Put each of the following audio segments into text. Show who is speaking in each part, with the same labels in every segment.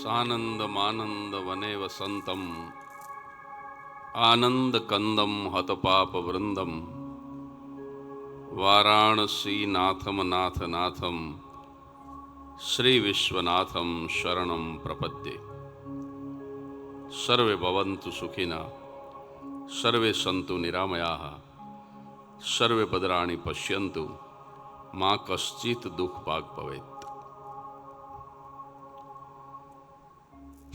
Speaker 1: સાનંદમાનંદ વને વસંતમ આનંદ કંદમ હતપાપ વૃંદમ વારાણસી નાથમ નાથ નાથમ શ્રી વિશ્વનાથમ શરણમ પ્રપદ્યે. સર્વે ભવન્તુ સુખિના સર્વે સંતુ નિરામયાઃ સર્વે ભદ્રાણિ પશ્યન્તુ મા કશ્ચિત દુઃખ ભાગ ભવેત.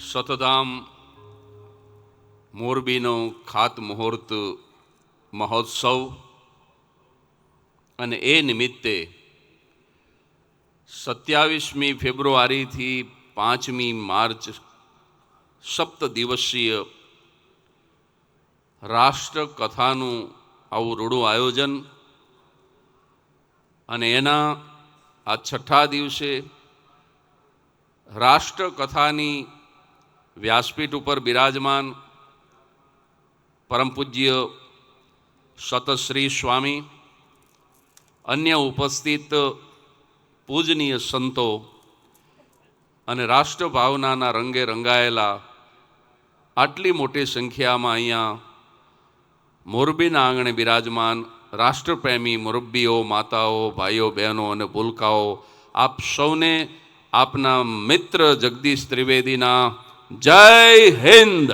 Speaker 1: સતધામ મોરબીનો ખાતમુહૂર્ત મહોત્સવ અને એ નિમિત્તે 27મી ફેબ્રુઆરીથી 5મી માર્ચ સપ્ત દિવસીય રાષ્ટ્રકથાનું આવું રૂડું આયોજન અને એના આ છઠ્ઠા દિવસે રાષ્ટ્રકથાની વ્યાસપીઠ ઉપર બિરાજમાન પરમ પૂજ્ય સતશ્રી સ્વામી, અન્ય ઉપસ્થિત પૂજનીય સંતો અને રાષ્ટ્રભાવનાના રંગે રંગાયેલા આટલી મોટી સંખ્યામાં અહીંયા મોરબીના આંગણે બિરાજમાન રાષ્ટ્રપ્રેમી મુરબ્બીઓ, માતાઓ, ભાઈઓ, બહેનો અને ભૂલકાઓ, આપ સૌને આપના મિત્ર જગદીશ ત્રિવેદીના જય હિન્દ.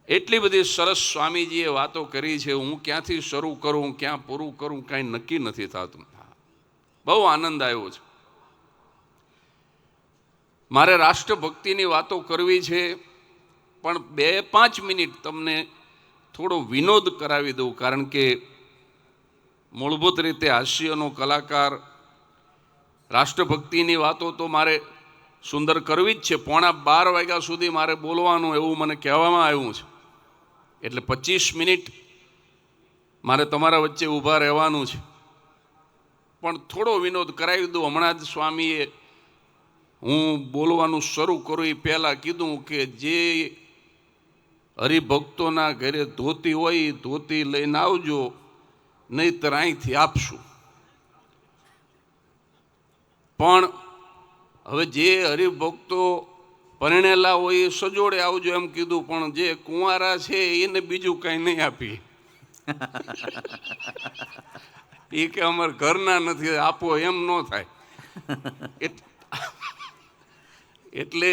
Speaker 1: એટલી બધી સરસ સ્વામીજીએ વાતો કરી છે, હું ક્યાંથી શરૂ કરું, ક્યાં પૂરું કરું, કાંઈ નક્કી નથી થતું. બહુ આનંદ આવ્યો છે. મારે રાષ્ટ્રભક્તિની વાતો કરવી છે, પણ 2-5 મિનિટ તમને થોડો વિનોદ કરાવી દઉં, કારણ કે મૂળભૂત રીતે હાસ્યનો કલાકાર, રાષ્ટ્રભક્તિની વાતો તો મારે સુંદર કરવી જ છે. 11:15 વાગ્યા સુધી મારે બોલવાનું એવું મને કહેવામાં આવ્યું છે, એટલે 25 મિનિટ મારે તમારા વચ્ચે ઊભા રહેવાનું છે. પણ થોડો વિનોદ કરાવી દઉં. હમણાં જ સ્વામીએ હું બોલવાનું શરૂ કરું એ પહેલાં કીધું કે જે હરિભક્તોના ઘરે ધોતી હોય એ ધોતી લઈને આવજો, નહીંતર અહીંથી આપશું. પણ હવે જે હરિભક્તો પરણેલા હોય એ સજોડે આવજો એમ કીધું, પણ જે કુંવારા છે એને બીજું કાંઈ નહીં આપીએ. એ કે અમારે ઘરના નથી, આપો એમ ન થાય. એટલે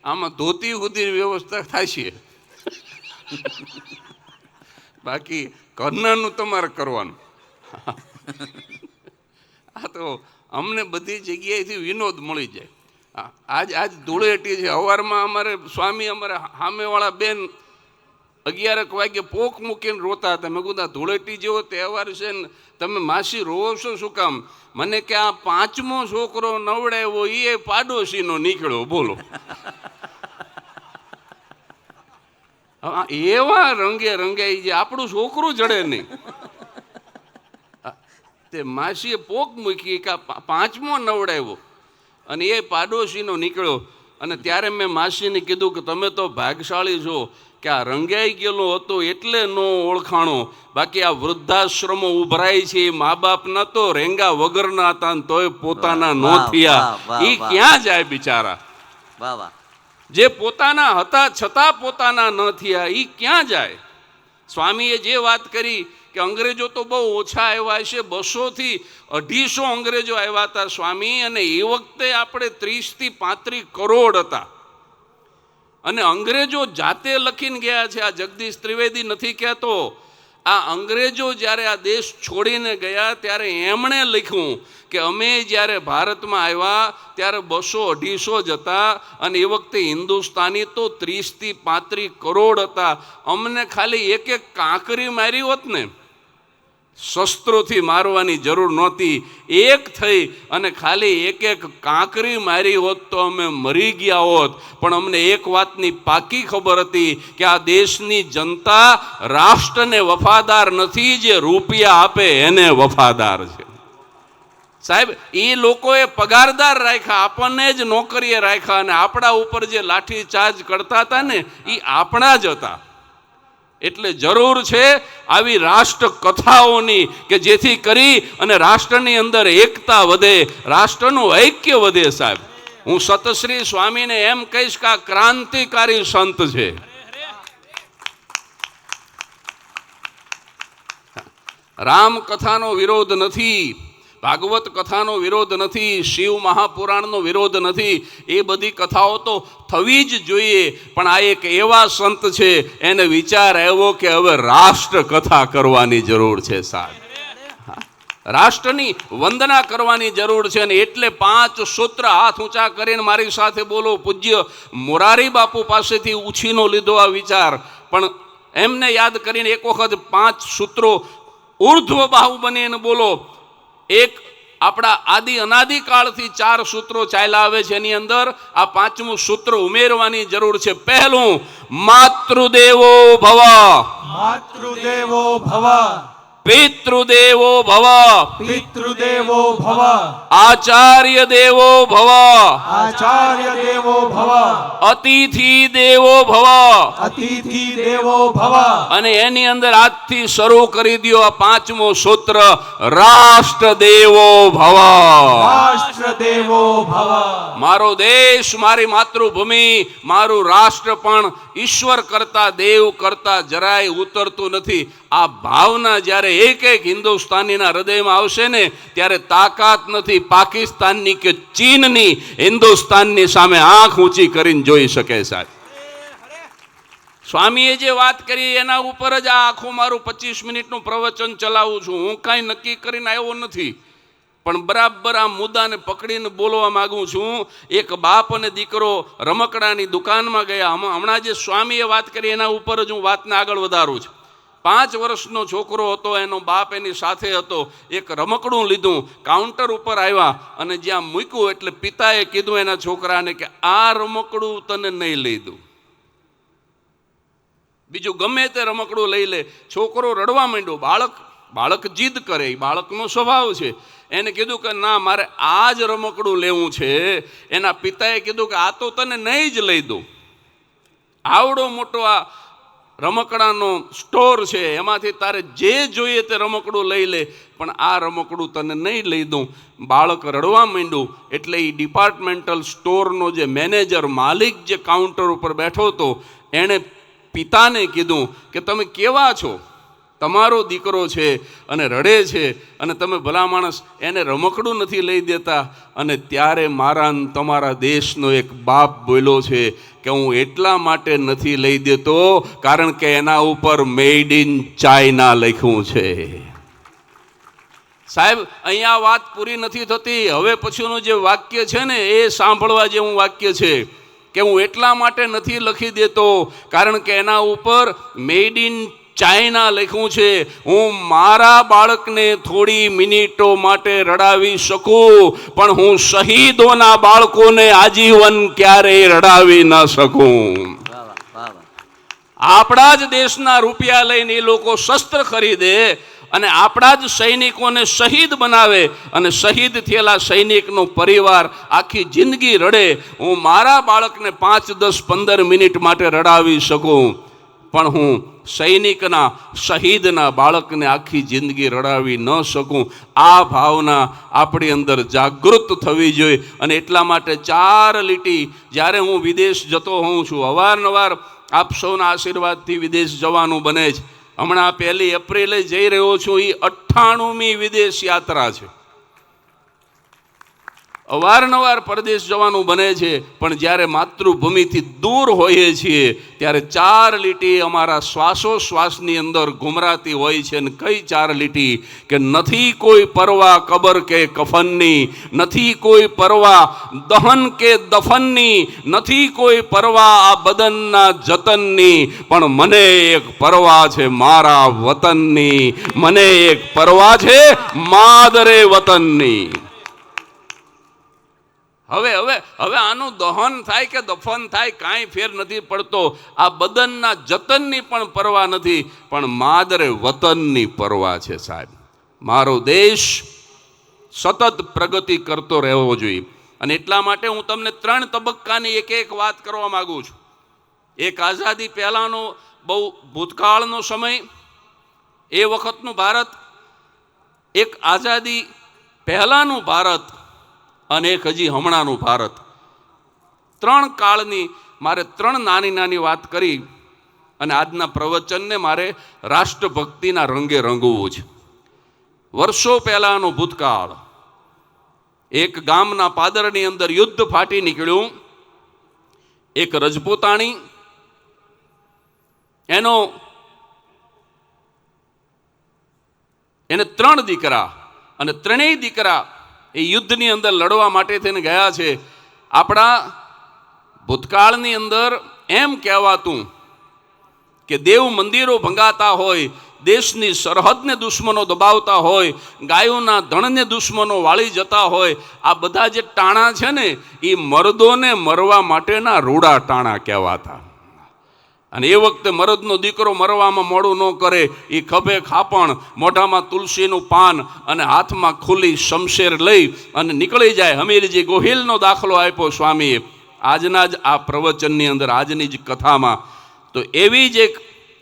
Speaker 1: આમાં ધોતી સુધી વ્યવસ્થા થાય છે, બાકી ઘરનાનું તમારે કરવાનું. આ તો અમને બધી જગ્યાએથી વિનોદ મળી જાય. આજ ધૂળેટી છે. સવારમાં અમારે સ્વામી, અમારે સામેવાળા બેન 11 વાગે પોક મૂકીને રોતા હતા. મેં કીધું ધૂળેટી જેવો તહેવાર છે ને તમે માસી રોવો છો શું કામ? મને કે આ 5મો છોકરો નવડાવ્યો એ પાડોશીનો નીકળ્યો. બોલો, એવા રંગે રંગાઈ જાય, આપણું છોકરું જડે નહીં. તે માસીએ પોક મૂકી કે 5મો નવડાવ્યો અને એ પાડોશીનો નીકળ્યો. અને ત્યારે મેં માસીને કીધું કે તમે તો ભાગશાળી છો કે આ રંગાઈ ગયેલો હતો એટલે નો ઓળખાણો, બાકી આ વૃદ્ધાશ્રમો ઉભરાય છે એ મા બાપના તો રેંગા વગરના હતા તોય પોતાના નો થયા. એ ક્યાં જાય બિચારા? જે પોતાના હતા છતાં પોતાના ન થયા એ ક્યાં જાય? સ્વામીએ જે વાત કરી કે અંગ્રેજો તો બહુ ઓછા આવ્યા છે, 200થી 250 અંગ્રેજો આવ્યા હતા સ્વામી, અને એ વખતે આપણે 30થી 35 કરોડ હતા. અને અંગ્રેજો જાતે લખીને ગયા છે, આ જગદીશ ત્રિવેદી નથી કહેતો. આ અંગ્રેજો જ્યારે આ દેશ છોડીને ગયા ત્યારે એમણે લખ્યું કે અમે જ્યારે ભારતમાં આવ્યા ત્યારે 200-250 જ હતા, અને એ વખતે હિન્દુસ્તાની તો 30થી 35 કરોડ હતા. અમને ખાલી એક કાંકરી મારી હોત ને, શસ્ત્રોથી મારવાની જરૂર નહોતી, એક થઈ અને ખાલી એક કાંકરી મારી હોત તો અમે મરી ગયા હોત. પણ અમને એક વાતની પાકી ખબર હતી કે આ દેશની જનતા રાષ્ટ્રને વફાદાર નથી, જે રૂપિયા આપે એને વફાદાર છે. સાહેબ, એ લોકોએ પગારદાર રાખ્યા, આપણને જ નોકરીએ રાખ્યા, અને આપણા ઉપર જે લાઠી ચાર્જ કરતા હતા ને એ આપણા જ હતા. એટલે જરૂર છે આવી રાષ્ટ્ર કથાઓની કે જેથી કરી અને રાષ્ટ્રની અંદર એકતા વધે, રાષ્ટ્રનું ઐક્ય વધે. સાહેબ, હું સતશ્રી સ્વામીને એમ કહીશ કે આ ક્રાંતિકારી સંત છે. રામ કથાનો વિરોધ નથી, ભાગવત કથાનો વિરોધ નથી, શિવ મહાપુરાણનો વિરોધ નથી. એ બધી કથાઓ તો થવી જ જોઈએ, પણ આ એક એવા સંત છે એને વિચાર આવ્યો કે હવે રાષ્ટ્ર કથા કરવાની જરૂર છે સાહેબ, રાષ્ટ્રની વંદના કરવાની જરૂર છે. અને એટલે 5 સૂત્ર હાથ ઊંચા કરીને મારી સાથે બોલો. પૂજ્ય મોરારી બાપુ પાસેથી ઉછીનો લીધો આ વિચાર, પણ એમને યાદ કરીને એક વખત 5 સૂત્રો ઉર્ધ્વ બાહુ બનીને બોલો. એક આપણા આદિ અનાદિકાળથી 4 સૂત્રો ચાલ્યા આવે છે, એની અંદર આ 5મું સૂત્ર ઉમેરવાની જરૂર છે. પહેલું, માતૃદેવો ભવ,
Speaker 2: માતૃદેવો ભવ,
Speaker 1: પિતૃદેવો ભવ,
Speaker 2: પિતૃદેવો ભવ,
Speaker 1: આચાર્ય દેવો ભવ,
Speaker 2: આચાર્ય દેવો ભવ,
Speaker 1: અતિથિ દેવો ભવ.
Speaker 2: અતિથિ દેવો ભવ.
Speaker 1: અને એની અંદર આજથી શરૂ કરી દો આ 5મું સૂત્ર, રાષ્ટ્ર દેવો ભવ.
Speaker 2: રાષ્ટ્ર દેવો ભવ.
Speaker 1: મારો દેશ, મારી માતૃભૂમિ, મારું રાષ્ટ્ર પણ ઈશ્વર કરતા, દેવ કરતા જરાય ઉતરતું નથી. આ ભાવના જ્યારે એક એક હિન્દુસ્તાનીના હૃદયમાં આવશે ને, ત્યારે તાકાત નથી પાકિસ્તાનની કે ચીનની હિન્દુસ્તાનની સામે આંખ ઊંચી કરીને જોઈ શકે સાહેબ. સ્વામીએ જે વાત કરી એના ઉપર જ આ આખું મારું 25 મિનિટનું પ્રવચન ચલાવું છું. હું કાંઈ નક્કી કરીને આવ્યો નથી, પણ બરાબર આ મુદ્દાને પકડીને બોલવા માંગુ છું. એક બાપ અને દીકરો રમકડાની દુકાનમાં ગયા. હમણાં જે સ્વામીએ વાત કરી એના ઉપર જ હું વાતને આગળ વધારું છું. 5 વર્ષનો છોકરો હતો, એનો બાપ એની સાથે હતો. એક રમકડું લીધું, કાઉન્ટર ઉપર આવ્યા અને જ્યાં મૂક્યું એટલે પિતાએ કીધું એના છોકરાને કે આ રમકડું તને નહીં લઈ દઉં, બીજું ગમે તે રમકડું લઈ લે. છોકરો રડવા માંડ્યો. બાળક જીદ કરે, એ બાળકનો સ્વભાવ છે. એને કીધું કે ના, મારે આ જ રમકડું લેવું છે. એના પિતાએ કીધું કે આ તો તને નહીં જ લઈ દઉં. આવડો મોટો આ રમકડાનો સ્ટોર છે, એમાંથી તારે જે જોઈએ તે રમકડું લઈ લે, પણ આ રમકડું તને નહીં લઈ દઉં. બાળક રડવા માંડ્યું એટલે એ ડિપાર્ટમેન્ટલ સ્ટોરનો જે મેનેજર, માલિક જે કાઉન્ટર ઉપર બેઠો હતો, એણે પિતાને કીધું કે તમે કેવા છો, તમારો દીકરો છે અને રડે છે અને તમે ભલા માણસ એને રમકડું નથી લઈ દેતા. અને ત્યારે મારા તમારા દેશનો એક બાપ બોલ્યો છે કે હું એટલા માટે નથી લઈ દેતો કારણ કે એના ઉપર મેડ ઇન ચાઇના લખ્યું છે. સાહેબ, અહીંયા વાત પૂરી નથી થતી. હવે પછીનું જે વાક્ય છે ને, એ સાંભળવા જેવું વાક્ય છે કે હું એટલા માટે નથી લખી દેતો કારણ કે એના ઉપર મેડ ઇન ચાઇના લખ્યું છે. હું મારા બાળકને થોડી મિનિટો માટે રડાવી શકું, પણ હું શહીદોના બાળકોને આજીવન ક્યારેય રડાવી ન શકું. આપણા જ દેશના રૂપિયા લઈને એ લોકો શસ્ત્ર ખરીદે અને આપણા જ સૈનિકોને શહીદ બનાવે અને શહીદ થયેલા સૈનિકનો પરિવાર આખી જિંદગી રડે. હું મારા બાળકને 5, 10, 15 મિનિટ માટે રડાવી શકું, પણ હું સૈનિકના, શહીદના બાળકને આખી જિંદગી રડાવી ન શકું. આ ભાવના આપણી અંદર જાગૃત થવી જોઈએ. અને એટલા માટે 4 લીટી જ્યારે હું વિદેશ જતો હોઉં છું, અવારનવાર આપ સૌના આશીર્વાદથી વિદેશ જવાનું બને છે. હમણાં 1 એપ્રિલે જઈ રહ્યો છું. એ 98મી વિદેશ યાત્રા છે. અવારનવાર પરદેશ જવાનું બને છે, પણ જ્યારે માતૃભૂમિથી દૂર હોઈએ છીએ ત્યારે 4 લીટી અમારા શ્વાસોશ્વાસની અંદર ઘુમરાતી હોય છે. અને કઈ 4 લીટી? કે નથી કોઈ પરવા કબર કે કફનની, નથી કોઈ પરવા દહન કે દફનની, નથી કોઈ પરવા આ બદનના જતનની, પણ મને એક પરવા છે મારા વતનની, મને એક પરવા છે માદરે વતનની. હવે આનું દહન થાય કે દફન થાય કાંઈ ફેર નથી પડતો. આ બદનના જતનની પણ પરવા નથી, પણ માદરે વતનની પરવા છે સાહેબ. મારો દેશ સતત પ્રગતિ કરતો રહેવો જોઈએ. અને એટલા માટે હું તમને 3 તબક્કાની એક વાત કરવા માંગુ છું. એક આઝાદી પહેલાંનો બહુ ભૂતકાળનો સમય, એ વખતનું ભારત, એક આઝાદી પહેલાંનું ભારત, અને એક હજી હમણાંનું ભારત. ત્રણ કાળની મારે ત્રણ નાની નાની વાત કરી અને આજના પ્રવચનને મારે રાષ્ટ્રભક્તિના રંગે રંગવું છે. વર્ષો પહેલાનો ભૂતકાળ. એક ગામના પાદરની અંદર યુદ્ધ ફાટી નીકળ્યું. એક રજપૂતાણી, એને ત્રણ દીકરા, અને ત્રણેય દીકરા એ યુદ્ધની અંદર લડવા માટે થઈને ગયા છે. આપણા ભૂતકાળની અંદર એમ કહેવાતું કે દેવ મંદિરો ભંગાતા હોય, દેશની સરહદને દુશ્મનો દબાવતા હોય, ગાયોના ધણને દુશ્મનો વાળી જતા હોય, આ બધા જે ટાણા છે ને એ મર્દોને મરવા માટેના રૂડા ટાણા કહેવાતા. અને એ વખતે મરદનો દીકરો મરવામાં મોડું ન કરે, એ ખભે ખાપણ, મોઢામાં તુલસીનું પાન અને હાથમાં ખુલ્લી શમશેર લઈ અને નીકળી જાય. હમીરજી ગોહિલનો દાખલો આપ્યો સ્વામીએ આજના જ આ પ્રવચનની અંદર, આજની જ કથામાં. તો એવી જ એક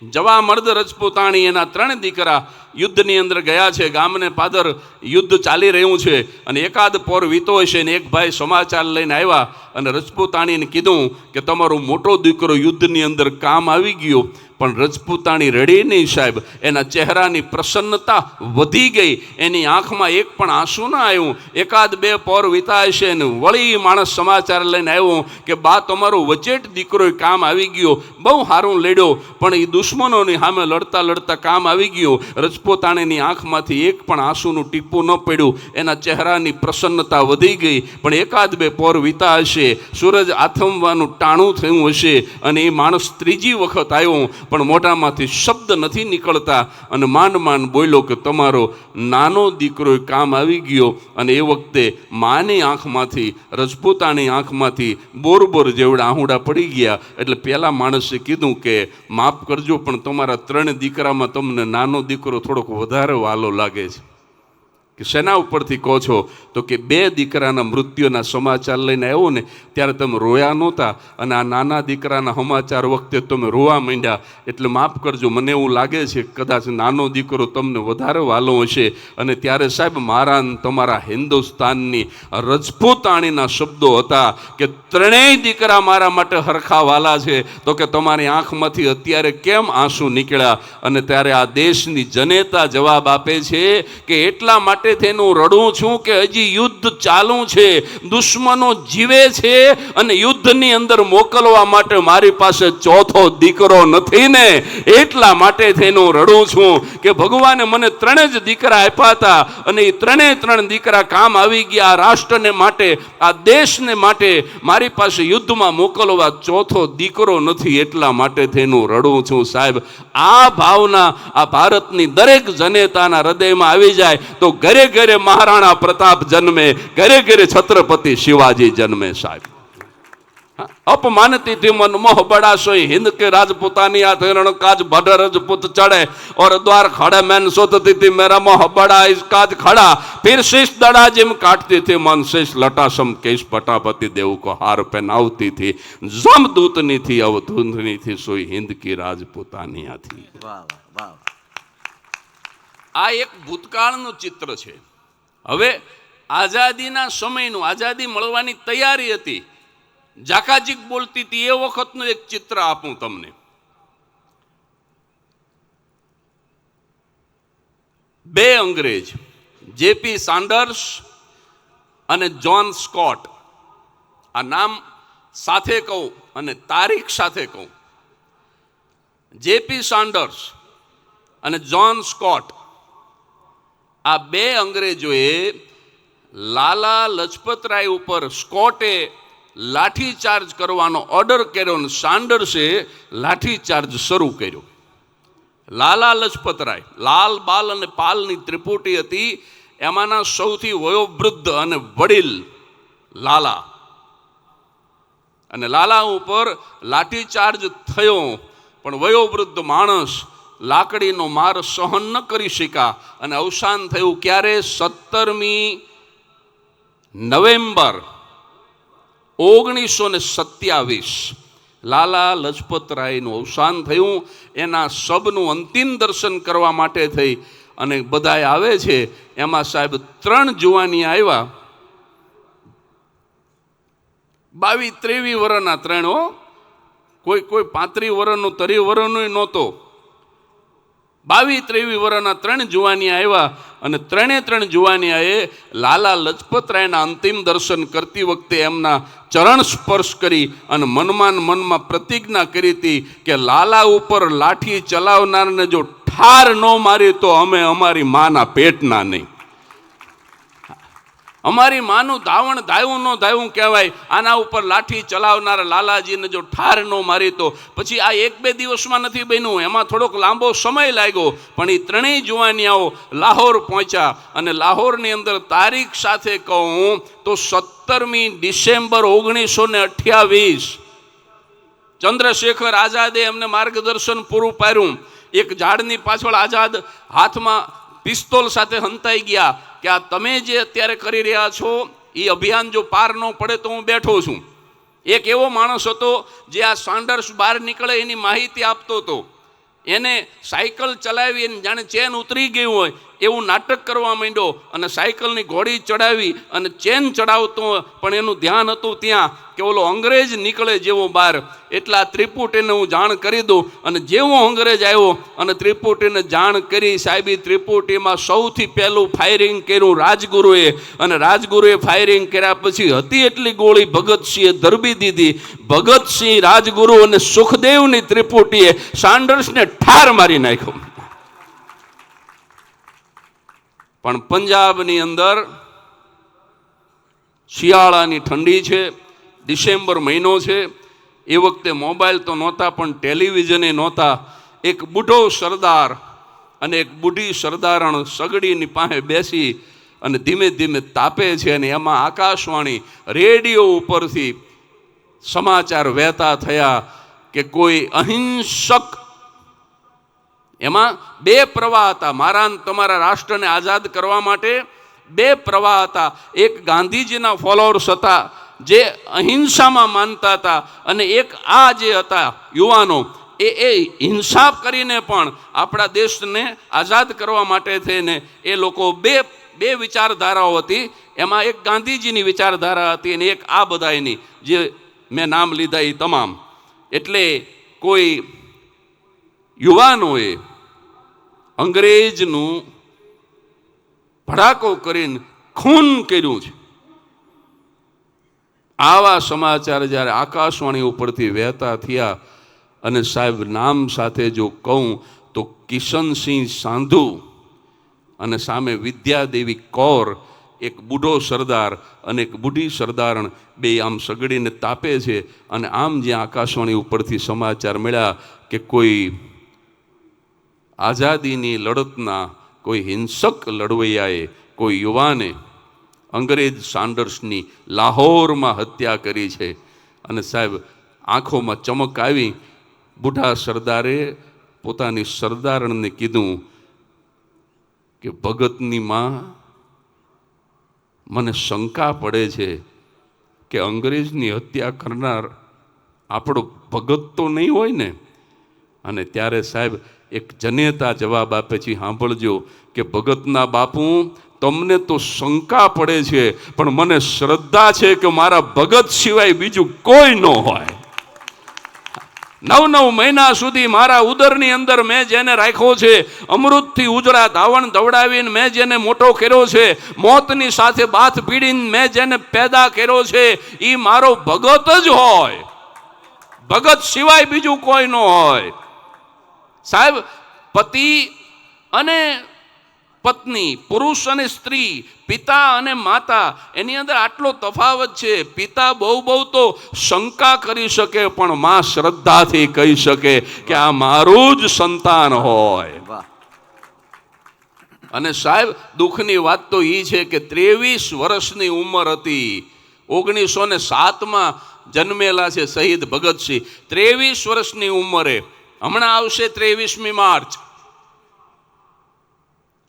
Speaker 1: જવા મર્દ રજપૂતાણી, એના ત્રણ દીકરા યુદ્ધની અંદર ગયા છે. ગામને પાદર યુદ્ધ ચાલી રહ્યું છે અને એકાદ પોર વીતો હશે ને એક ભાઈ સમાચાર લઈને આવ્યા અને રજપૂતાણીને કીધું કે તમારો મોટો દીકરો યુદ્ધની અંદર કામ આવી ગયો. પણ રજપૂતાણી રડી નહીં સાહેબ, એના ચહેરાની પ્રસન્નતા વધી ગઈ, એની આંખમાં એક પણ આંસુ ના આવ્યું. એકાદ બે પોર વીતાય છે ને વળી માણસ સમાચાર લઈને આવ્યો કે બા તમારો વચેટ દીકરો કામ આવી ગયો, બહુ સારું લડ્યો, પણ એ દુશ્મનોની સામે લડતા લડતા કામ આવી ગયો. રજપૂતાણીની આંખમાંથી એક પણ આંસુનું ટીપું ન પડ્યું, એના ચહેરાની પ્રસન્નતા વધી ગઈ. પણ એકાદ બે પોર વીતા હશે, સૂરજ આથમવાનું ટાણું થયું હશે અને એ માણસ ત્રીજી વખત આવ્યો, પણ મોઢામાંથી શબ્દ નથી નીકળતા અને માંડ માંડ બોલ્યો કે તમારો નાનો દીકરો કામ આવી ગયો. અને એ વખતે માની આંખમાંથી, રજપૂતાની આંખમાંથી બોરબોર જેવડા આહુડા પડી ગયા. એટલે પેલા માણસે કીધું કે માફ કરજો, પણ તમારા ત્રણ દીકરામાં તમને નાનો દીકરો થોડોક વધારે વાલો લાગે છે. કે શેના ઉપરથી કહો છો? તો કે બે દીકરાના મૃત્યુના સમાચાર લઈને આવ્યો ને ત્યારે તમે રોયા નહોતા, અને આ નાના દીકરાના સમાચાર વખતે તમે રોવા માંડ્યા. એટલે માફ કરજો, મને એવું લાગે છે કદાચ નાનો દીકરો તમને વધારે વાલો હશે. અને ત્યારે સાહેબ મારા તમારા હિન્દુસ્તાનની રજપૂતાણીના શબ્દો હતા કે ત્રણેય દીકરા મારા માટે હરખા વાલા છે, તો કે તમારી આંખમાંથી અત્યારે કેમ આંસુ નીકળ્યા? અને ત્યારે આ દેશની જનતા જવાબ આપે છે કે એટલા માટે તેનું રડું છું કે હજી યુદ્ધ ચાલુ છે, દુશ્મનો જીવે છે અને યુદ્ધની અંદર મોકલવા માટે મારી પાસે ચોથો દીકરો નથી ને, એટલા માટે તેનું રડું છું કે ભગવાને મને ત્રણે જ દીકરા આપ્યા હતા અને એ ત્રણ દીકરા કામ આવી ગયા. આ રાષ્ટ્રને માટે, આ દેશને માટે મારી પાસે યુદ્ધમાં મોકલવા ચોથો દીકરો નથી, એટલા માટે તેનું રડું છું. સાહેબ આ ભાવના આ ભારતની દરેક જનતાના હૃદયમાં આવી જાય તો ઘરે ઘરે મહારાણા પ્રતાપ જન્મે, ઘરે ઘરે છત્રપતિ શિવાજી જન્મે. સાહેબ अपमानती थी मन मोह बड़ा सोई हिंद के राजपुतानी आ रण काज भड रजपुत चढ़े और द्वार खड़े मैन सोतती थी मेरा मोह बड़ा इस काज खड़ा फिर शीश दड़ा जिम काटती थी मन शीश लटासम केश पटापति देव को हार पहनावती थी जमदूतनी थी अवधूतनी थी सोई हिंद की राजपुतानिया थी. આ એક ભૂતકાળનું ચિત્ર છે. હવે આઝાદીના સમયનું, આઝાદી મળવાની તૈયારી હતી, જાકાજીક બોલતી હતી એ વખતનું એક ચિત્ર આપું તમને. બે અંગ્રેજ જેપી સાન્ડર્સ અને જ્હોન સ્કોટ, આ નામ સાથે કહું અને તારીખ સાથે કહું. જેપી સાન્ડર્સ અને જ્હોન સ્કોટ, આ બે અંગ્રેજોએ લાલા લજપતરાય ઉપર સ્કોટે લાઠીચાર્જ કરવાનો ઓર્ડર કર્યો અને સાન્ડર્સે લાઠીચાર્જ શરૂ કર્યો. લાલા લજપતરાય, લાલ બાલ અને પાલની ત્રિપુટી હતી, એમાંના સૌથી વયોવૃદ્ધ અને વડીલ લાલા, અને લાલા ઉપર લાઠીચાર્જ થયો. પણ વયોવૃદ્ધ માણસ લાકડીનો માર સહન ન કરી શક્યા અને અવસાન થયું. ક્યારે? 17મી નવેમ્બર 1927 લાલા લજપતરાયનું અવસાન થયું. એના શબનું અંતિમ દર્શન કરવા માટે થઈ અને બધાય આવે છે. એમાં સાહેબ 3 જુવાની આવ્યા. 22-23 વર્ષના ત્રણ હો, કોઈ 35 વર્ષનું 30 વર્ષનું નહોતો. 22-23 વર્ષના ત્રણ જુવાનિયા આવ્યા અને ત્રણ જુવાનિયાએ લાલા લજપતરાયના અંતિમ દર્શન કરતી વખતે એમના ચરણ સ્પર્શ કરી અને મનમાં પ્રતિજ્ઞા કરી હતી કે લાલા ઉપર લાઠી ચલાવનારને જો ઠાર ન મારી તો અમે અમારી માના પેટના નહીં. અમારી માનું ધાવણ ધાયું કહેવાય. આના ઉપર લાઠી ચલાવનારા લાલાજીને જો ઠાર ન મારી તો. પછી આ 1-2 દિવસમાં નથી બન્યું, એમાં થોડોક લાંબો સમય લાગ્યો. પણ એ ત્રણેય જુવાનિયાઓ લાહોર પહોંચ્યા અને લાહોરની અંદર તારીખ સાથે કહું તો 17મી ડિસેમ્બર 1928 ચંદ્રશેખર આઝાદે એમને માર્ગદર્શન પૂરું પાડ્યું. એક ઝાડની પાછળ આઝાદ હાથમાં પિસ્તોલ સાથે હંતાઈ ગયા કે આ તમે જે અત્યારે કરી રહ્યા છો એ અભિયાન જો પાર ન પડે તો હું બેઠો છું. એક એવો માણસ હતો જે આ સાન્ડર્સ બહાર નીકળે એની માહિતી આપતો હતો. એને સાયકલ ચલાવી જાણે ચેન ઉતરી ગયું હોય એવું નાટક કરવા માંડ્યો અને સાયકલની ઘોડી ચડાવી અને ચેન ચડાવતો, પણ એનું ધ્યાન હતું ત્યાં કે ઓલો અંગ્રેજ નીકળે જેવો બહાર. એટલા ત્રિપુટીને હું જાણ કરી દઉં. અને જેવો અંગ્રેજ આવ્યો અને ત્રિપુટીને જાણ કરી, સાહેબી ત્રિપુટીમાં સૌથી પહેલું ફાયરિંગ કર્યું રાજગુરુએ. અને રાજગુરુએ ફાયરિંગ કર્યા પછી હતી એટલી ગોળી ભગતસિંહે ધરબી દીધી. ભગતસિંહ, રાજગુરુ અને સુખદેવની ત્રિપુટીએ સાન્ડર્સને ઠાર મારી નાખ્યો. પણ પંજાબની અંદર શિયાળાની ઠંડી છે, ડિસેમ્બર મહિનો છે. એ વખતે મોબાઈલ તો નહોતા પણ ટેલિવિઝને નહોતા. એક બુઢો સરદાર અને એક બુઢી સરદારણ સગડીની પાસે બેસી અને ધીમે ધીમે તાપે છે. અને એમાં આકાશવાણી રેડિયો ઉપરથી સમાચાર વહેતા થયા કે કોઈ અહિંસક, એમાં 2 પ્રવાહ હતા. મારા તમારા રાષ્ટ્રને આઝાદ કરવા માટે 2 પ્રવાહ હતા. એક ગાંધીજીના ફોલોઅર્સ હતા જે અહિંસામાં માનતા હતા, અને એક આ જે હતા યુવાનો એ હિંસા કરીને પણ આપણા દેશને આઝાદ કરવા માટે થઈને એ લોકો બે વિચારધારાઓ હતી. એમાં એક ગાંધીજીની વિચારધારા હતી અને એક આ બધાની જે મેં નામ લીધા એ તમામ. એટલે કોઈ યુવાનોએ અંગ્રેજનું ભડાકો કરીને ખૂન કર્યું છે. આવા સમાચાર જ્યારે આકાશવાણી ઉપરથી વહેતા થયા, અને સાહેબ નામ સાથે જો કહું તો કિશનસિંહ સાંધુ અને સામે વિદ્યાદેવી કૌર, એક બુઢો સરદાર અને એક બુઢી સરદારણ, 2 આમ સગડીને તાપે છે. અને આમ જ્યાં આકાશવાણી ઉપરથી સમાચાર મળ્યા કે કોઈ આઝાદીની લડતના કોઈ હિંસક લડવૈયાએ, કોઈ યુવાને અંગ્રેજ સાન્ડર્સની લાહોરમાં હત્યા કરી છે. અને સાહેબ આંખોમાં ચમક આવી. બુઢા સરદારે પોતાની સરદારણને કીધું કે ભગતની માં, મને શંકા પડે છે કે અંગ્રેજની હત્યા કરનાર આપણો ભગત તો નહીં હોય ને. અને ત્યારે સાહેબ એક જનેતા જવાબ આપે છે, સાંભળજો, કે ભગતના બાપુ, તમને તો શંકા પડે છે પણ મને શ્રદ્ધા છે કે મારા ભગત સિવાય બીજું કોઈ ન હોય. 9 મહિના સુધી મારા ઉદરની અંદર મેં જેને રાખ્યો છે, અમૃતથી ઉજળા ધાવણ દવડાવીને મેં જેને મોટો કર્યો છે, મોતની સાથે બાથ પીડીને મેં જેને પેદા કર્યો છે, એ મારો ભગત જ હોય. ભગત સિવાય બીજું કોઈ ન હોય. સાહેબ, પતિ અને પત્ની, પુરુષ અને સ્ત્રી, પિતા અને માતા, એની અંદર આટલો તફાવત છે. પિતા બહુ તો શંકા કરી શકે, પણ માં શ્રદ્ધાથી કહી શકે કે આ મારું જ સંતાન હોય. અને સાહેબ દુઃખની વાત તો એ છે કે 23 વર્ષની ઉંમર હતી. 1907માં જન્મેલા છે શહીદ ભગતસિંહ. 23 વર્ષની ઉંમરે. હમણાં આવશે 23મી માર્ચ,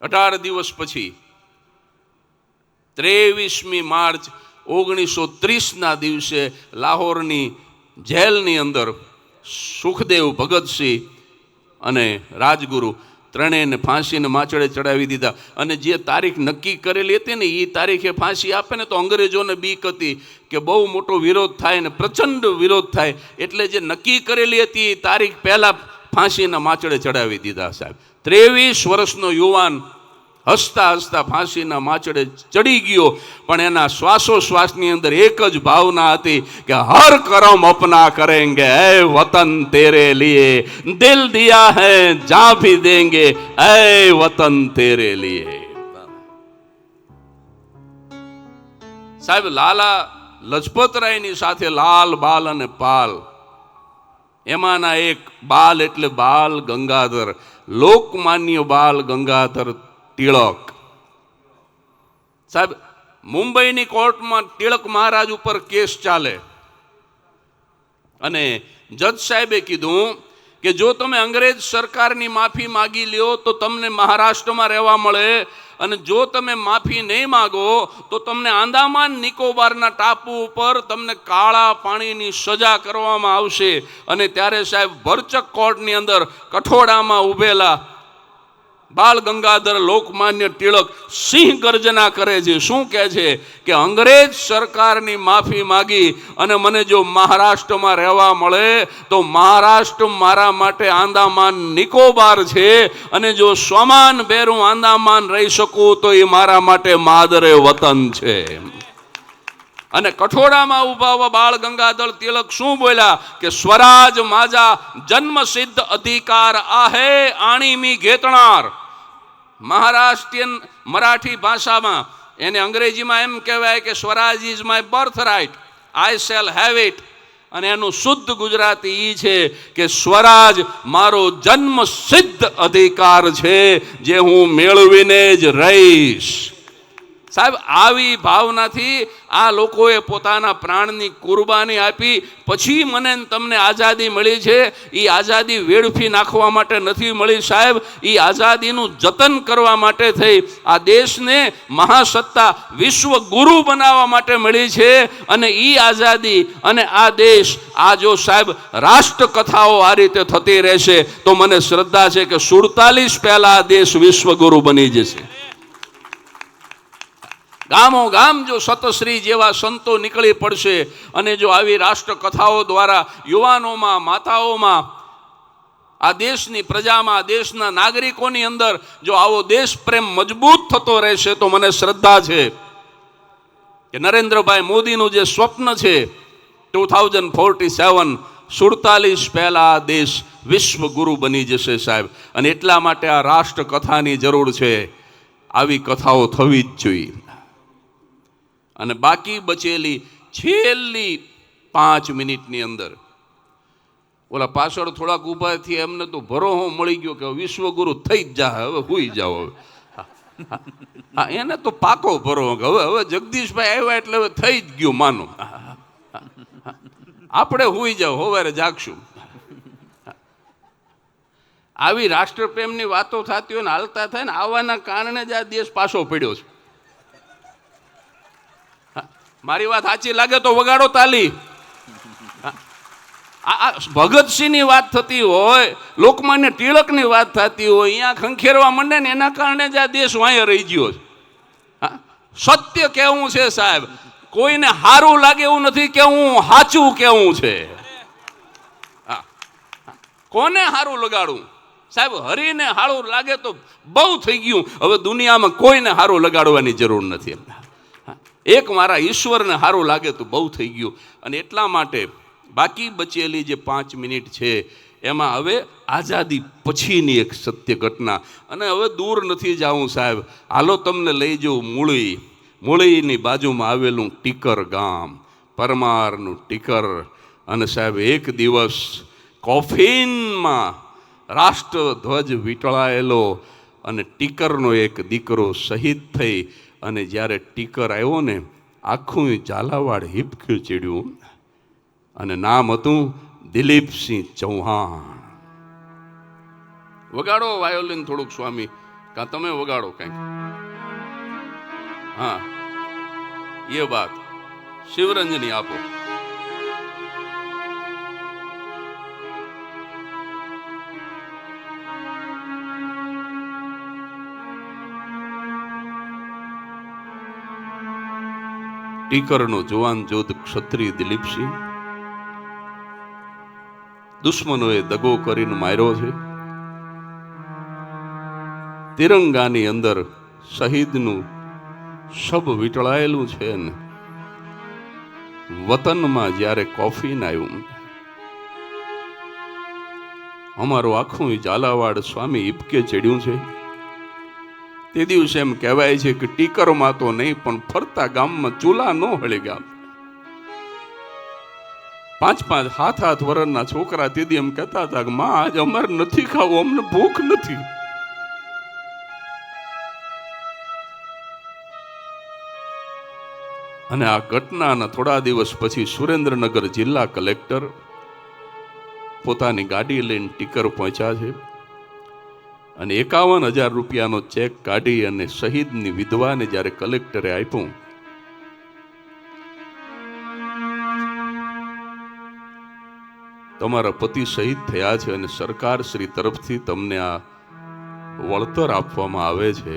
Speaker 1: 18 દિવસ પછી 23મી માર્ચ 1930ના દિવસે લાહોરની જેલની અંદર સુખદેવ, ભગતસિંહ અને રાજગુરુ ત્રણેયને ફાંસીને માચડે ચડાવી દીધા. અને જે તારીખ નક્કી કરેલી હતી ને એ તારીખે ફાંસી આપે ને તો અંગ્રેજોને બીક હતી કે બહુ મોટો વિરોધ થાય ને પ્રચંડ વિરોધ થાય, એટલે જે નક્કી કરેલી હતી એ તારીખ પહેલાં ફાંસીના માચડે ચડાવી દીધા સાહેબ. 23 વર્ષનો યુવાન હસતા હસતા ફાંસીના માચડે ચડી ગયો, પણ એના શ્વાસોશ્વાસની અંદર એક જ ભાવના હતી કે હર કરમ અપના કરેંગે હે વતન તેરે લીએ, દિલ દિયા હૈ જા ભી દેંગે હે વતન તેરે લીએ. સાહેબ, લાલા લજપતરાયની સાથે લાલ, બાલ અને પાલ, એમાંના એક બાલ એટલે બાલ ગંગાધર, લોકમાન્ય બાલ ગંગાધર ટિળક. સાહેબ, મુંબઈની કોર્ટમાં ટિળક મહારાજ ઉપર કેસ ચાલે અને જજ સાહેબે કીધું કે જો તમે અંગ્રેજ સરકારની માફી માગી લ્યો તો તમને મહારાષ્ટ્રમાં રહેવા મળે, અને જો તમે માફી નહીં માગો તો તમને આંદામાન નિકોબારના ટાપુ ઉપર તમને કાળા પાણીની સજા કરવામાં આવશે. અને ત્યારે સાહેબ ભરચક કોર્ટની અંદર કઠોળામાં ઊભેલા બાલ ગંગાધર લોકમાન્ય ટિળક સિંહ ગર્જના કરે છે. શું કહે છે કે અંગ્રેજ સરકારની માફી માગી અને મને જો મહારાષ્ટ્રમાં રહેવા મળે તો મહારાષ્ટ્ર મારા માટે આંદામાન નિકોબાર છે, અને જો સ્વમાન ભેરું આંદામાન રહી શકું તો એ મારા માટે માદરે વતન છે. અને કઠોળામાં ઉભા બાળ ગંગાધર તિલક શું બોલ્યા કે સ્વરાજ માજા જન્મ સિદ્ધ અધિકાર આહે આણીમી ઘેતણાર. મહારાષ્ટ્રીયન મરાઠી ભાષામાં એને અંગ્રેજીમાં એમ કહેવાય કે swaraj is my birthright, I shall have it. અને એનું શુદ્ધ ગુજરાતી એ છે કે સ્વરાજ મારો જન્મ સિદ્ધ અધિકાર છે જે હું મેળવીને જ રહીશ. સાહેબ, આવી ભાવનાથી આ લોકોએ પોતાના પ્રાણની કુરબાની આપી. પછી મને તમને આઝાદી મળી છે, એ આઝાદી વેડફી નાખવા માટે નથી મળી સાહેબ, એ આઝાદીનું જતન કરવા માટે થઈ. આ દેશને મહાસત્તા વિશ્વ ગુરુ બનાવવા માટે મળી છે. અને એ આઝાદી અને આ દેશ, આ જો સાહેબ રાષ્ટ્રકથાઓ આ રીતે થતી રહેશે તો મને શ્રદ્ધા છે કે 47 પહેલા આ દેશ વિશ્વગુરુ બની જશે. ગામો ગામ જો સતશ્રી જેવા સંતો નીકળી પડશે અને જો આવી રાષ્ટ્રકથાઓ દ્વારા યુવાનોમાં, માતાઓમાં, આ દેશની પ્રજામાં, દેશના નાગરિકોની અંદર જો આવો દેશ પ્રેમ મજબૂત થતો રહેશે તો મને શ્રદ્ધા છે કે નરેન્દ્રભાઈ મોદીનું જે સ્વપ્ન છે 2047 47 પહેલા આ દેશ વિશ્વગુરુ બની જશે સાહેબ. અને એટલા માટે આ રાષ્ટ્રકથાની જરૂર છે. આવી કથાઓ થવી જ જોઈએ. અને બાકી બચેલી છેલ્લી 5 મિનિટની અંદર ઓલા પાછળ થોડાક ઊભા થી એમને તો ભરોહો મળી ગયો કે વિશ્વગુરુ થઈ જ જાય, હવે હુઈ જાઓ. હવે હા, એને તો પાકો ભરોહો કે હવે જગદીશભાઈ આવ્યા એટલે હવે થઈ જ ગયું માનો, આપણે હુઈ જાઓ, હોવારે જાગશું. આવી રાષ્ટ્રપ્રેમની વાતો થતી હોય ને હાલતા થાય ને, આવાના કારણે જ આ દેશ પાછો પડ્યો છે. મારી વાત સાચી લાગે તો વગાડો તાલી. આ ભગતસિંહની વાત થતી હોય, લોકમાન્ય ટિળકની વાત થતી હોય, અહીંયા ખંખેરવા માંડે ને એના કારણે જ આ દેશ વાંયે રહી ગયો છે. સત્ય કેવું છે સાહેબ, કોઈને સારું લાગે એવું નથી કેવું, સાચું કેવું છે. કોને સારું લગાડવું સાહેબ? હરીને સારું લાગે તો બહુ થઈ ગયું. હવે દુનિયામાં કોઈને સારું લગાડવાની જરૂર નથી. એક મારા ઈશ્વરને સારું લાગે તો બહુ થઈ ગયું. અને એટલા માટે બાકી બચેલી જે 5 મિનિટ છે એમાં હવે આઝાદી પછીની એક સત્ય ઘટના, અને હવે દૂર નથી જાવું સાહેબ. હાલો તમને લઈ જવું મૂળી. મૂળીની બાજુમાં આવેલું ટીકર ગામ, પરમારનું ટીકર. અને સાહેબ એક દિવસ કોફીનમાં રાષ્ટ્રધ્વજ વીંટળાયેલો અને ટીકરનો એક દીકરો શહીદ થઈ. અને જ્યારે ટીકર આવ્યો ને, આખું ઝાલાવાડ હિપક્યું ચડ્યું. અને નામ હતું દિલીપસિંહ ચૌહાણ. વગાડો વાયોલિન થોડુંક સ્વામી, કાં તમે વગાડો કંઈક. હા, એ વાત શિવરંજની આપો. ટીકરનો જુવાન જોધ ક્ષત્રિય દિલીપસિંહ દુશ્મનોએ દગો કરીને માર્યો છે. તિરંગાની અંદર શહીદનું શબ વીંટળાયેલું છે ને વતનમાં જ્યારે કોફીન આવ્યું, અમારું આખું ઝાલાવાડ સ્વામી હિપકે ચડ્યું છે. તે દિવસે એમ કહેવાય છે કે ટીકરમાં તો નહીં પણ ફરતા ગામમાં ચૂલા ન હળી ગયા. 5-5 7-7 વર્ષના છોકરા તેથી એમ કહેતા હતા કે માં આજ અમારે નથી ખાવું, અમને ભૂખ નથી. અને આ ઘટનાના થોડા દિવસ પછી સુરેન્દ્રનગર જિલ્લા કલેક્ટર પોતાની ગાડી લઈને ટીકર પહોંચ્યા છે અને 51,000 રૂપિયાનો ચેક કાઢી અને શહીદની વિધવાને જ્યારે કલેક્ટરે આપ્યું, તમારા પતિ શહીદ થયા છે અને સરકાર શ્રી તરફથી તમને આ વળતર આપવામાં આવે છે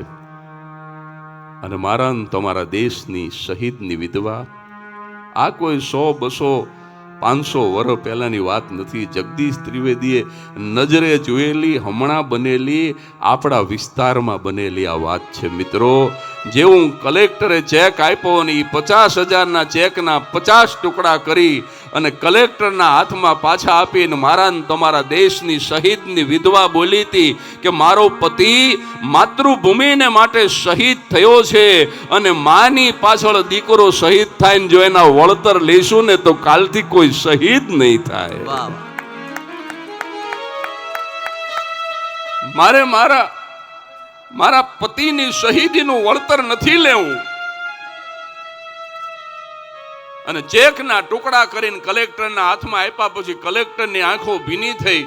Speaker 1: અને મારા તમારા દેશની શહીદની વિધવા, આ કોઈ 100, 200, 500 વર્ષ પહેલાની વાત નથી. જગદીશ ત્રિવેદીએ નજરે જોયેલી, હમણાં બનેલી, આપણા વિસ્તારમાં બનેલી આ વાત છે. મિત્રો, જેવું કલેક્ટરે ચેક આપ્યો અને 50,000ના ચેકના 50 ટુકડા કરી અને કલેક્ટરના હાથમાં પાછા આપીને મારા તમારા દેશની શહીદની વિધવા બોલી હતી કે મારો પતિ માતૃભૂમિને માટે શહીદ થયો છે અને માની પાછળ દીકરો શહીદ થાય ને જો એના વળતર લેશું ને તો કાલથી કોઈ શહીદ નહીં થાય. મારે મારા પતિની શહીદીનું વળતર નથી લેવું. અને ચેકના ટુકડા કરીને કલેક્ટરના હાથમાં આપ્યા પછી કલેક્ટરની આંખો ભીની થઈ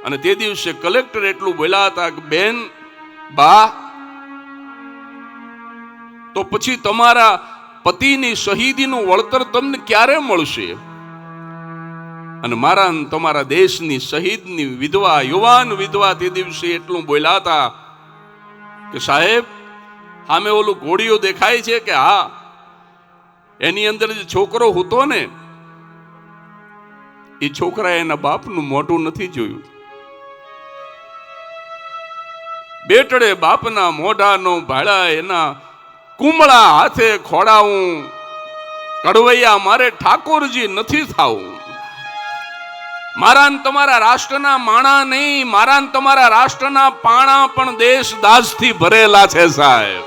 Speaker 1: અને તે દિવસે કલેક્ટર એટલું બોલ્યા હતા કે બેન, બા, તો પછી તમારા પતિની શહીદીનું વળતર તમને ક્યારે મળશે? અને મારા તમારા દેશની શહીદની વિધવા, યુવાન વિધવા તે દિવસે એટલું બોલ્યા હતા કે સાહેબ, સામે ઓલું ઘોડીઓ દેખાય છે કે હા, એની અંદર જે છોકરો હતો ને એ છોકરાએ એના બાપનું મોઢું નથી જોયું. બેટડે બાપના મોઢાનો ભાળા એના કુમળા હાથે ખોડાવું, કડવૈયા મારે ઠાકોરજી નથી થાવું. મારા ને તમારા રાષ્ટ્રના માણા નહીં, મારા ને તમારા રાષ્ટ્રના પાણા પણ દેશ દાસથી ભરેલા છે સાહેબ.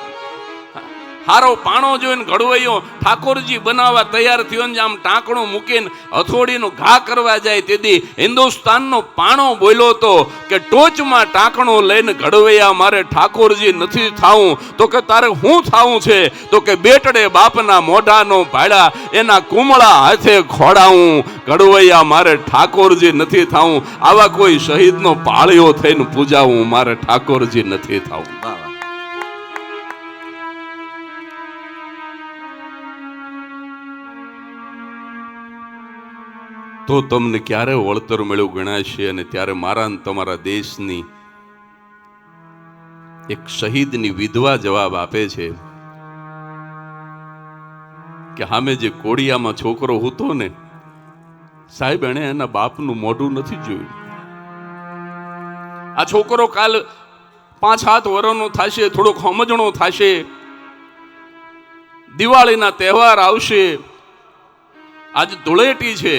Speaker 1: હારો પાણો જોઈને ઘડવૈયો ઠાકોરજી બનાવવા તૈયાર થયો ને આમ ટાંકણું મૂકીને હથોડીનો ઘા કરવા જાય તેથી હિન્દુસ્તાનનો પાણો બોલ્યો તો કે ટોચમાં ટાંકણું લઈને ઘડવૈયા મારે ઠાકોરજી નથી થાવું. તો કે તારે શું થાવું છે? તો કે બેટડે બાપના મોઢાનો ભાડા એના કુમળા હાથે ખોડાવું, ઘડવૈયા મારે ઠાકોરજી નથી થાવું. આવા કોઈ શહીદનો પાળિયો થઈને પૂજાવું, મારે ઠાકોરજી નથી થાવું. તો તમને ક્યારે વળતર મળ્યું ગણાશે? અને ત્યારે મારા તમારા દેશની એક શહીદની વિધવા જવાબ આપે છે કે સામે જે કોડિયામાં છોકરો હતો ને સાહેબ, એણે એના બાપનું મોઢું નથી જોયું. આ છોકરો કાલ 5-7 વર્ષનો થશે, થોડોક સમજણો થશે, દિવાળીના તહેવાર આવશે, આજે ધૂળેટી છે,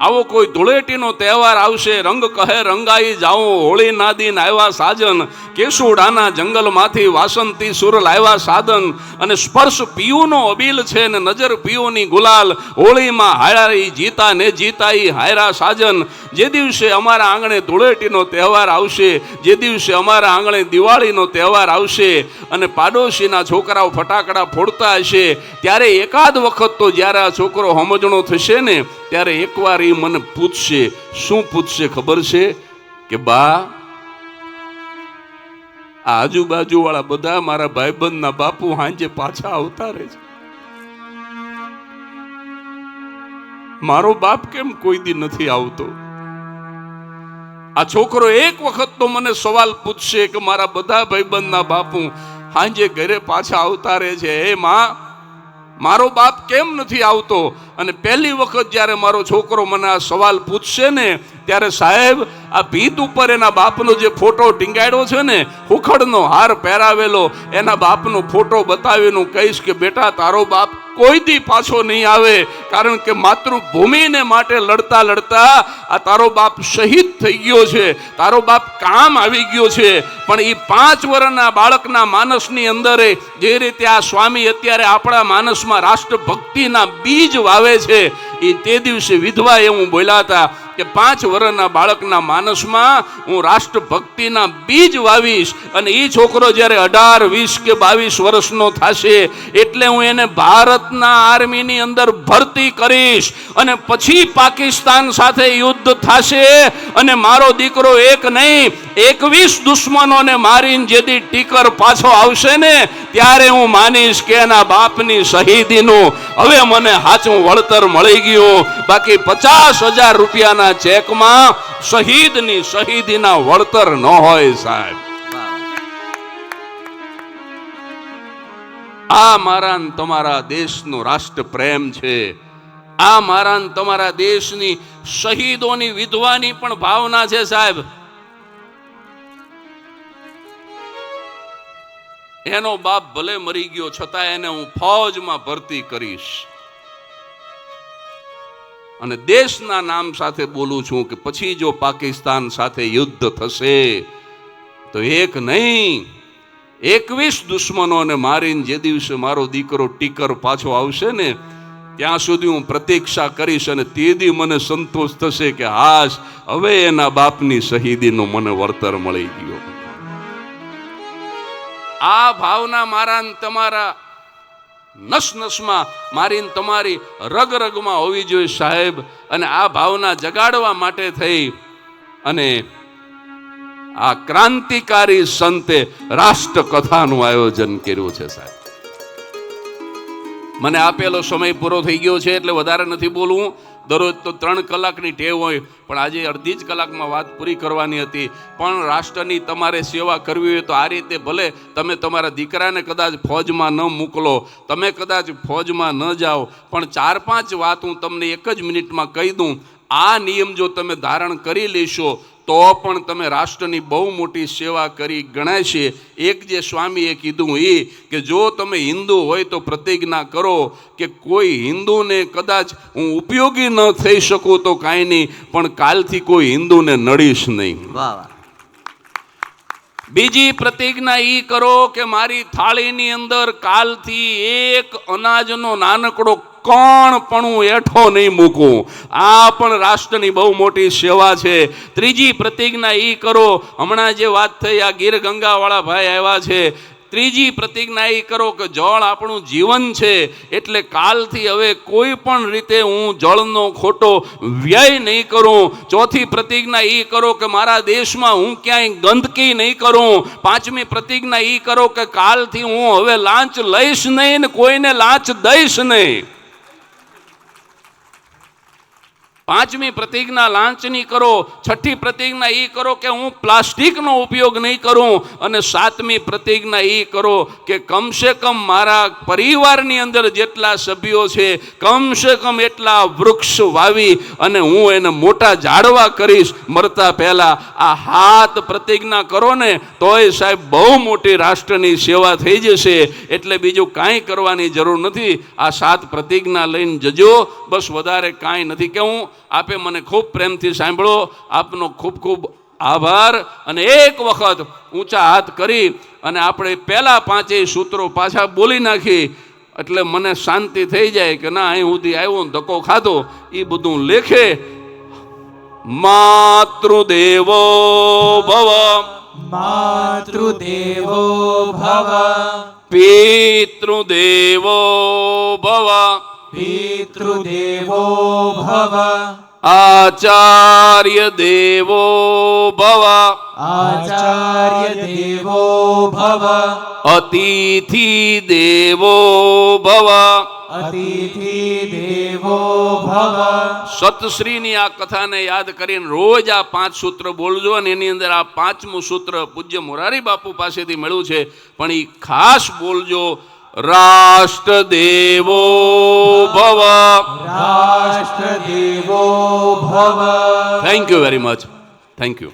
Speaker 1: આવો કોઈ ધૂળેટીનો તહેવાર આવશે, રંગ કહે રંગાઈ જાઓ, હોળી નાદીન આવ્યા સાજન, કેસુડાના જંગલમાંથી વાસંતી સુર લાવ્યા સાધન, અને સ્પર્શ પીયુનો અબીલ છે ને નજર પીયુની ગુલાલ, હોળીમાં હાયરા જીતા ને જીતા ઈ હાયરા સાજન. જે દિવસે અમારા આંગણે ધૂળેટીનો તહેવાર આવશે, જે દિવસે અમારા આંગણે દિવાળીનો તહેવાર આવશે અને પાડોશીના છોકરાઓ ફટાકડા ફોડતા હશે, ત્યારે એકાદ વખત તો જ્યારે આ છોકરો સમજણો થશે ને ત્યારે એકવાર એ મને પૂછશે. શું પૂછશે ખબર છે? કે બા, આ આજુબાજુ વાળા બધા મારા ભાઈબંધના બાપુ હાંજે પાછા આવતા રહે છે, મારો બાપ કેમ કોઈ દી નથી આવતો? આ છોકરો એક વખત તો મને સવાલ પૂછશે કે મારા બધા ભાઈબંધના બાપુ હાંજે ઘરે પાછા આવતા રહે છે. હે માં, મારો બાપ કેમ નથી આવતો? અને પહેલી વખત જ્યારે મારો છોકરો મને આ સવાલ પૂછશે ને ત્યારે સાહેબ આ ભીત ઉપર એના બાપનો જે ફોટો ટીંગાડ્યો છે ને, હુખડનો હાર પહેરાવેલો, એના બાપનો ફોટો બતાવીને કહીશ કે બેટા તારો બાપ કોઈ દી પાછો નહીં આવે, કારણ કે માતૃભૂમિને માટે લડતા લડતા આ તારો બાપ શહીદ થઈ ગયો છે, તારો બાપ કામ આવી ગયો છે. પણ એ 5 વર્ષના બાળકના માનસની અંદર જે રીતે આ સ્વામી અત્યારે આપણા માનસમાં રાષ્ટ્રભક્તિના બીજ વાવે છે, એ તે દિવસે વિધવા એવું બોલ્યા હતા કે 5 વર્ષના બાળકના માનસમાં હું રાષ્ટ્રભક્તિના બીજ વાવીશ, અને એ છોકરો જ્યારે 18, 20 કે 22 વર્ષનો થશે એટલે હું એને ભારતના આર્મીની અંદર ભરતી કરીશ, અને પછી પાકિસ્તાન સાથે યુદ્ધ થશે, અને મારો દીકરો એક નહીં 21 દુશ્મનોને મારીને જેથી ટીકર પાછો આવશે ને ત્યારે હું માનીશ કે એના બાપની શહીદીનું હવે મને સાચું વળતર મળી ગયું. બાકી 50,000 રૂપિયાના ચેકમાં શહીદીના વળતર ન હોય સાહેબ. આ મારા ને તમારા દેશનો રાષ્ટ્ર પ્રેમ છે. આ મારા ને તમારા દેશની શહીદોની વિધવાની પણ ભાવના છે સાહેબ. એનો બાપ ભલે મરી ગયો છતાં એને હું ફૌજમાં ભરતી કરીશ, અને દેશના નામ સાથે બોલું છું કે પછી જો પાકિસ્તાન સાથે યુદ્ધ થશે તો એક નહીં 21 દુશ્મનોને મારીને જે દિવસે મારો દીકરો ટીકર પાછો આવશે ને ત્યાં સુધી હું પ્રતીક્ષા કરીશ, અને તે દી મને સંતોષ થશે કે હાશ હવે એના બાપની શહીદીનું મને વળતર મળી ગયો. આ ભાવના મારા ને તમારા નસ નસમાં, મારી ને તમારી રગ રગમાં હોવી જોઈએ સાહેબ. અને આ ભાવના જગાડવા માટે થઈ અને આ ક્રાંતિકારી સંતે રાષ્ટ્રકથાનું આયોજન કર્યું છે સાહેબ. મને આપેલો સમય પૂરો થઈ ગયો છે એટલે વધારે નથી બોલવું. દરરોજ તો 3 કલાકની ટેવ હોય, પણ આજે અડધી જ કલાકમાં વાત પૂરી કરવાની હતી. પણ રાષ્ટ્રની તમારે સેવા કરવી હોય તો આ રીતે ભલે તમે તમારા દીકરાને કદાચ ફૌજમાં ન મોકલો, તમે કદાચ ફૌજમાં ન જાઓ, પણ 4-5 વાત હું તમને એક જ મિનિટમાં કહી દઉં. આ નિયમ જો તમે ધારણ કરી લેશો તો પણ તમે રાષ્ટ્રની બહુ મોટી સેવા કરી ગણાય છે. એક જે સ્વામીએ કીધું એ કે જો તમે હિન્દુ હોય તો પ્રતિજ્ઞા કરો કે કોઈ હિન્દુને કદાચ હું ઉપયોગી ન થઈ શકું તો કાંઈ નહીં, પણ કાલથી કોઈ હિન્દુને નડીશ નહીં. બીજી પ્રતિજ્ઞા એ કરો કે મારી થાળીની અંદર કાલથી એક અનાજનો નાનકડો કોણ પણ હું એઠો નહીં મૂકું. આ પણ રાષ્ટ્રની બહુ મોટી સેવા છે. ત્રીજી પ્રતિજ્ઞા એ કરો, હમણાં જે વાત થઈ આ ગીર ગંગાવાળા ભાઈ આવ્યા છે, ત્રીજી પ્રતિજ્ઞા એ કરો કે જળ આપણું જીવન છે, એટલે કાલથી હવે કોઈ પણ રીતે હું જળનો ખોટો વ્યય નહીં કરું. ચોથી પ્રતિજ્ઞા એ કરો કે મારા દેશમાં હું ક્યાંય ગંદકી નહીં કરું. પાંચમી પ્રતિજ્ઞા એ કરો કે કાલથી હું હવે લાંચ લઈશ નહીં ને કોઈને લાંચ દઈશ નહીં. પાંચમી પ્રતિજ્ઞા લાંચની કરો. છઠ્ઠી પ્રતિજ્ઞા એ કરો કે હું પ્લાસ્ટિકનો ઉપયોગ નહીં કરું. અને સાતમી પ્રતિજ્ઞા એ કરો કે કમસે કમ મારા પરિવારની અંદર જેટલા સભ્યો છે કમસે કમ એટલા વૃક્ષ વાવી અને હું એને મોટા ઝાડવા કરીશ મરતા પહેલા. આ 7 પ્રતિજ્ઞા કરો ને તોય સાહેબ બહુ મોટી રાષ્ટ્રની સેવા થઈ જશે. એટલે બીજું કાંઈ કરવાની જરૂર નથી. આ 7 પ્રતિજ્ઞા લઈને જજો, બસ વધારે કાંઈ નથી કહેવું. આપે મને ખૂબ પ્રેમથી સાંભળો. આપનો ખૂબ ખૂબ આભાર. અને એક વખત ઊંચા હાથ કરી અને આપણે પહેલા 5 સૂત્રો પાછા બોલી નાખી એટલે મને શાંતિ થઈ જાય કે ના અહીં સુધી આવ્યો ને ધક્કો ખાધો એ બધું લેખે. માતૃદેવો ભવ,
Speaker 2: માતૃદેવો ભવ,
Speaker 1: પિતૃદેવો ભવ,
Speaker 2: પિતૃદેવો ભવ,
Speaker 1: આચાર્ય દેવો ભવ,
Speaker 2: આચાર્ય દેવો ભવ,
Speaker 1: અતિથિ દેવો ભવ,
Speaker 2: અતિથિ દેવો ભવ.
Speaker 1: સતશ્રીની આ કથાને યાદ કરીને રોજ આ 5 સૂત્ર બોલજો. અને એની અંદર આ 5મું સૂત્ર પૂજ્ય મોરારી બાપુ પાસેથી મળ્યું છે, પણ એ ખાસ બોલજો. રાષ્ટ્રદેવો ભવ.
Speaker 2: રાષ્ટ્રદેવો ભવ.
Speaker 1: Thank you very much. Thank you.